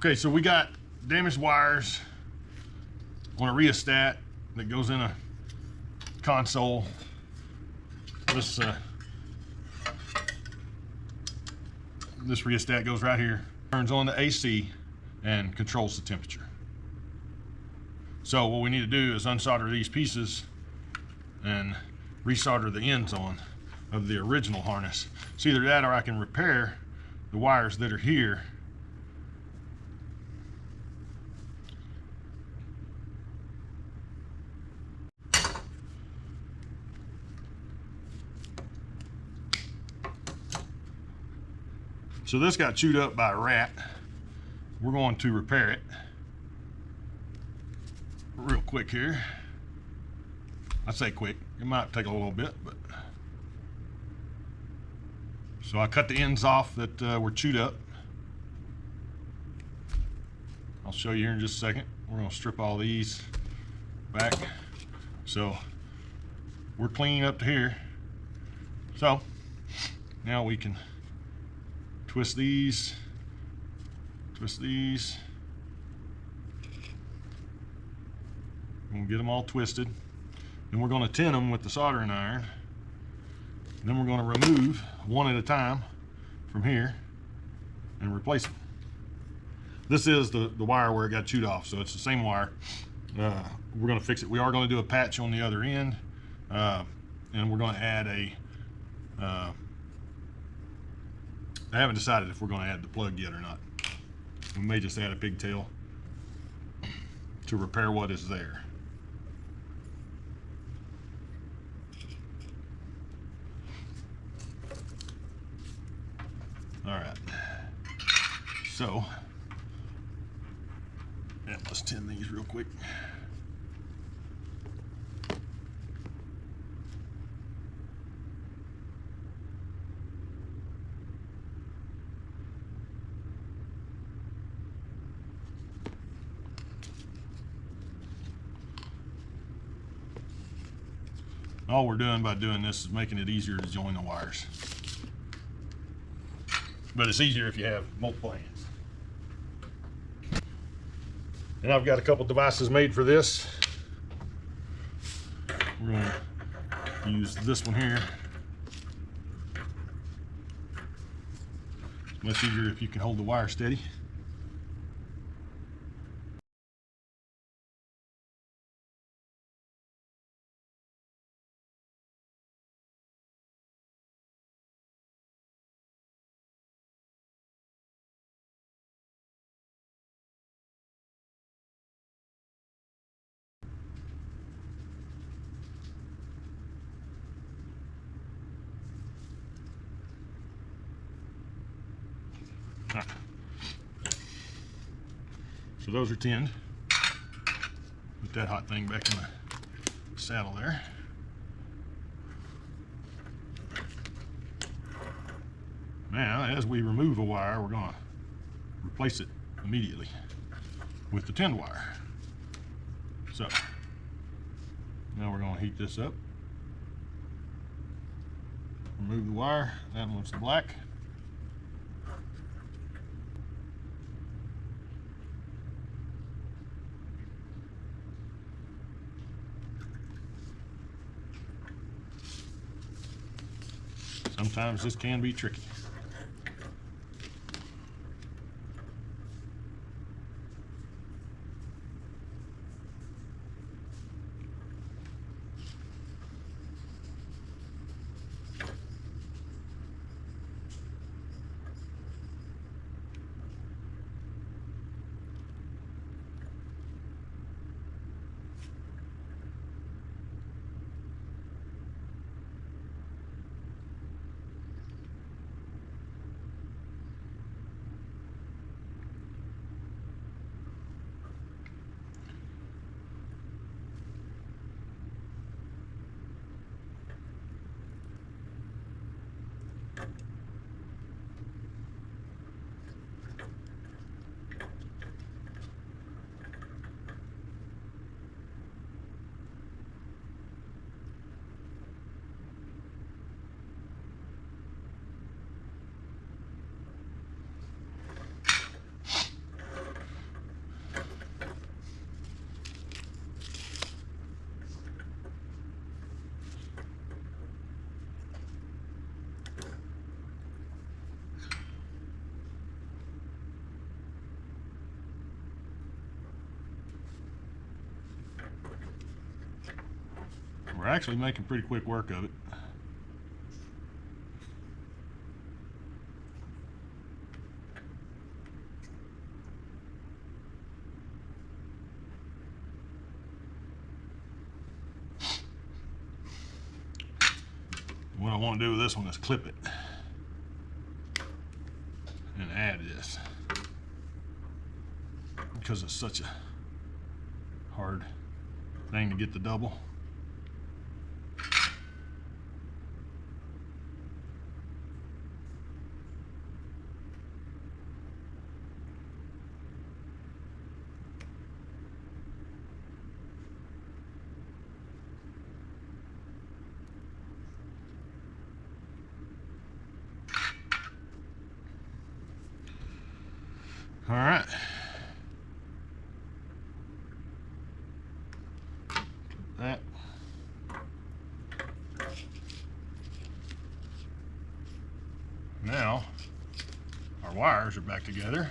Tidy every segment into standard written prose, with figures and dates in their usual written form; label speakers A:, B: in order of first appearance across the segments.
A: Okay, so we got damaged wires on a rheostat that goes in a console. This rheostat goes right here, turns on the AC and controls the temperature. So what we need to do is unsolder these pieces and resolder the ends on of the original harness. It's either that or I can repair the wires that are here. So this got chewed up by a rat. We're going to repair it real quick here. I say quick, it might take a little bit, but. So I cut the ends off that were chewed up. I'll show you here in just a second. We're gonna strip all these back. So we're clean up to here. So now we can twist these. We're gonna get them all twisted. Then we're gonna tin them with the soldering iron. And then we're gonna remove one at a time from here and replace them. This is the wire where it got chewed off, so it's the same wire. We're gonna fix it. We are gonna do a patch on the other end, and we're gonna add a, I haven't decided if we're gonna add the plug yet or not. We may just add a pigtail to repair what is there. All right, so yeah, let's tin these real quick. All we're doing by doing this is making it easier to join the wires. But it's easier if you have multiple hands. And I've got a couple devices made for this. We're going to use this one here. It's much easier if you can hold the wire steady. Right. So those are tinned. Put that hot thing back in the saddle there. Now, as we remove a wire, we're going to replace it immediately with the tinned wire. So now we're going to heat this up. Remove the wire. That one's the black. Sometimes this can be tricky. We're actually making pretty quick work of it. What I want to do with this one is clip it and add this, because it's such a hard thing to get the double. All right. That. Now, our wires are back together.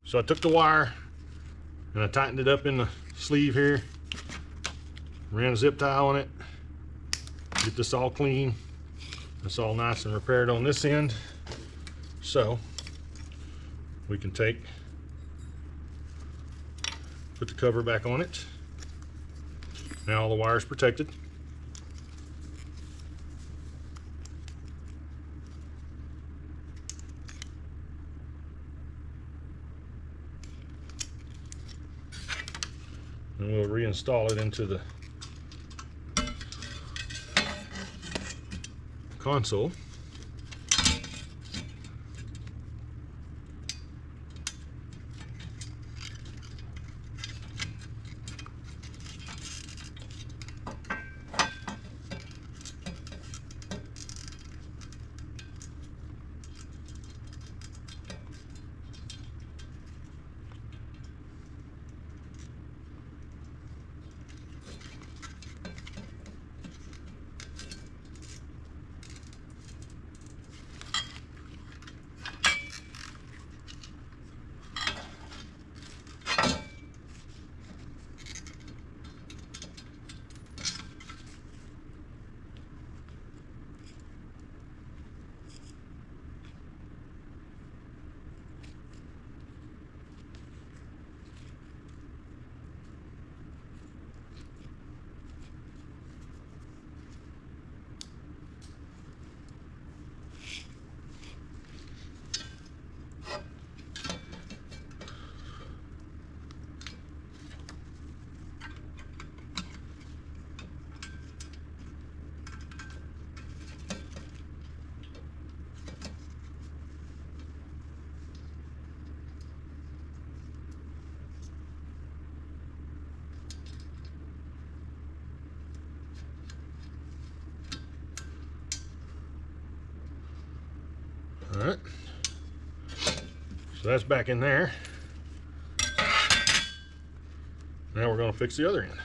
A: So I took the wire and I tightened it up in the sleeve here, ran a zip tie on it, get this all clean. It's all nice and repaired on this end. So we can put the cover back on it. Now all the wire's protected. And we'll reinstall it into the console. All right, so that's back in there. Now we're going to fix the other end.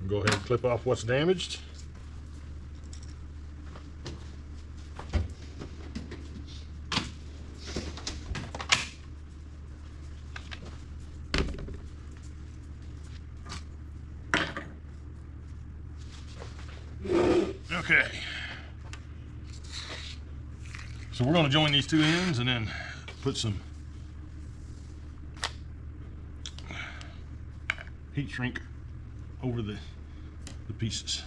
A: Go ahead and clip off what's damaged. Okay, so we're going to join these two ends and then put some heat shrink over the pieces.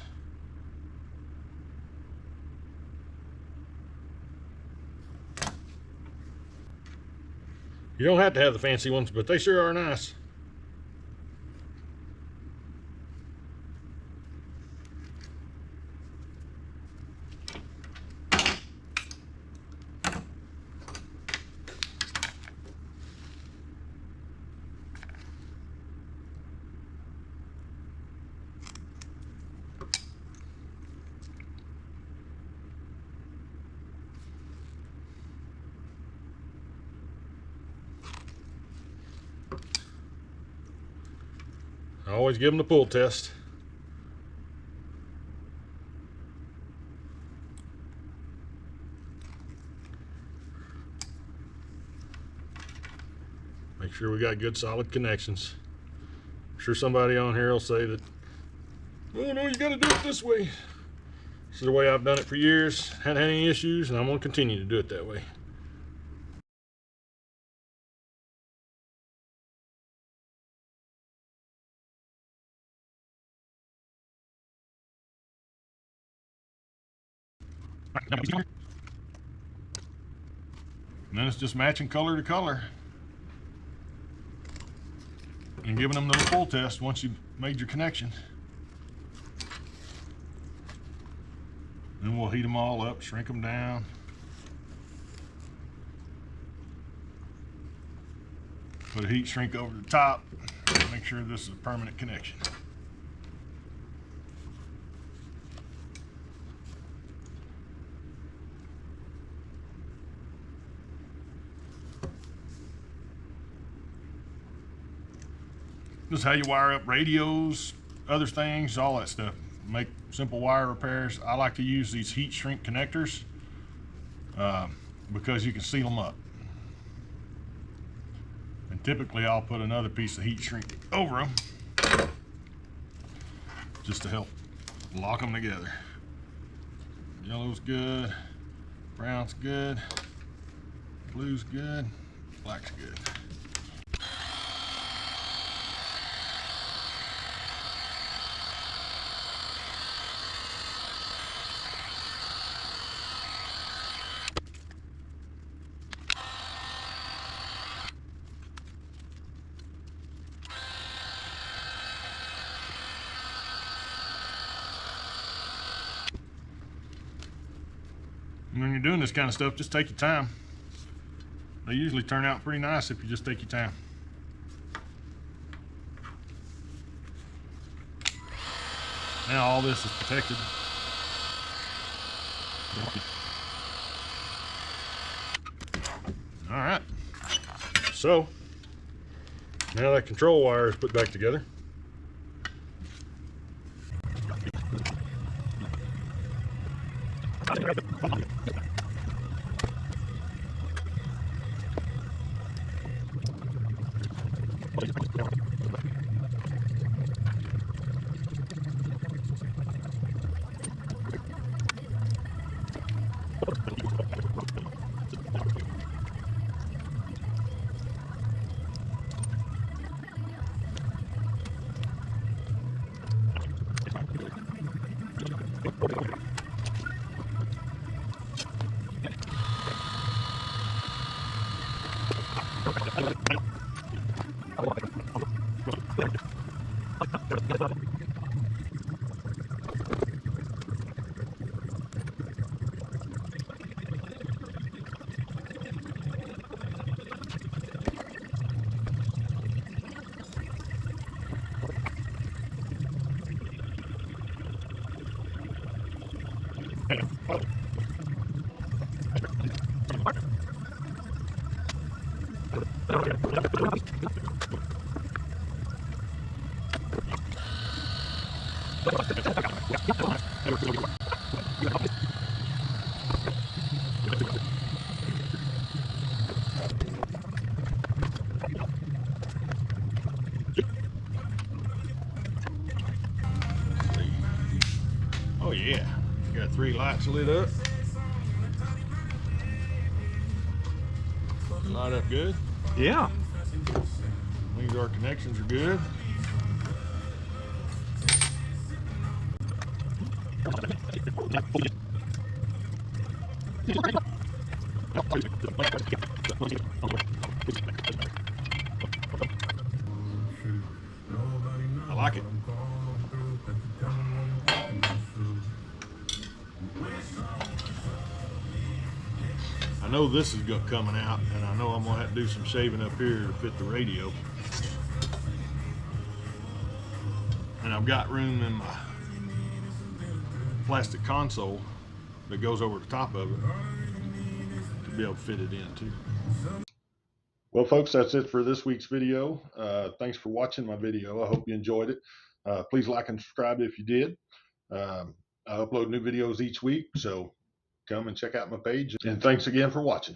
A: You don't have to have the fancy ones, but they sure are nice. I always give them the pull test. Make sure we got good solid connections. I'm sure somebody on here will say that, oh no, you got to do it this way. This is the way I've done it for years, hadn't had any issues, and I'm going to continue to do it that way. And then it's just matching color to color and giving them the pull test once you've made your connection. Then we'll heat them all up, shrink them down. Put a heat shrink over the top, make sure this is a permanent connection. This is how you wire up radios, other things, all that stuff. Make simple wire repairs. I like to use these heat shrink connectors because you can seal them up. And typically I'll put another piece of heat shrink over them just to help lock them together. Yellow's good, brown's good, blue's good, black's good. When you're doing this kind of stuff, just take your time. They usually turn out pretty nice if you just take your time. Now all this is protected. All right. So now that control wire is put back together. Oh yeah, got 3 lights lit up. Light up good.
B: Yeah.
A: Means our connections are good. I like it. I know this is coming out, and I know I'm gonna have to do some shaving up here to fit the radio. And I've got room in my plastic console that goes over the top of it to be able to fit it in too. Well, folks, that's it for this week's video. Thanks for watching my video. I hope you enjoyed it. Please like and subscribe if you did. I upload new videos each week, so come and check out my page. And thanks again for watching.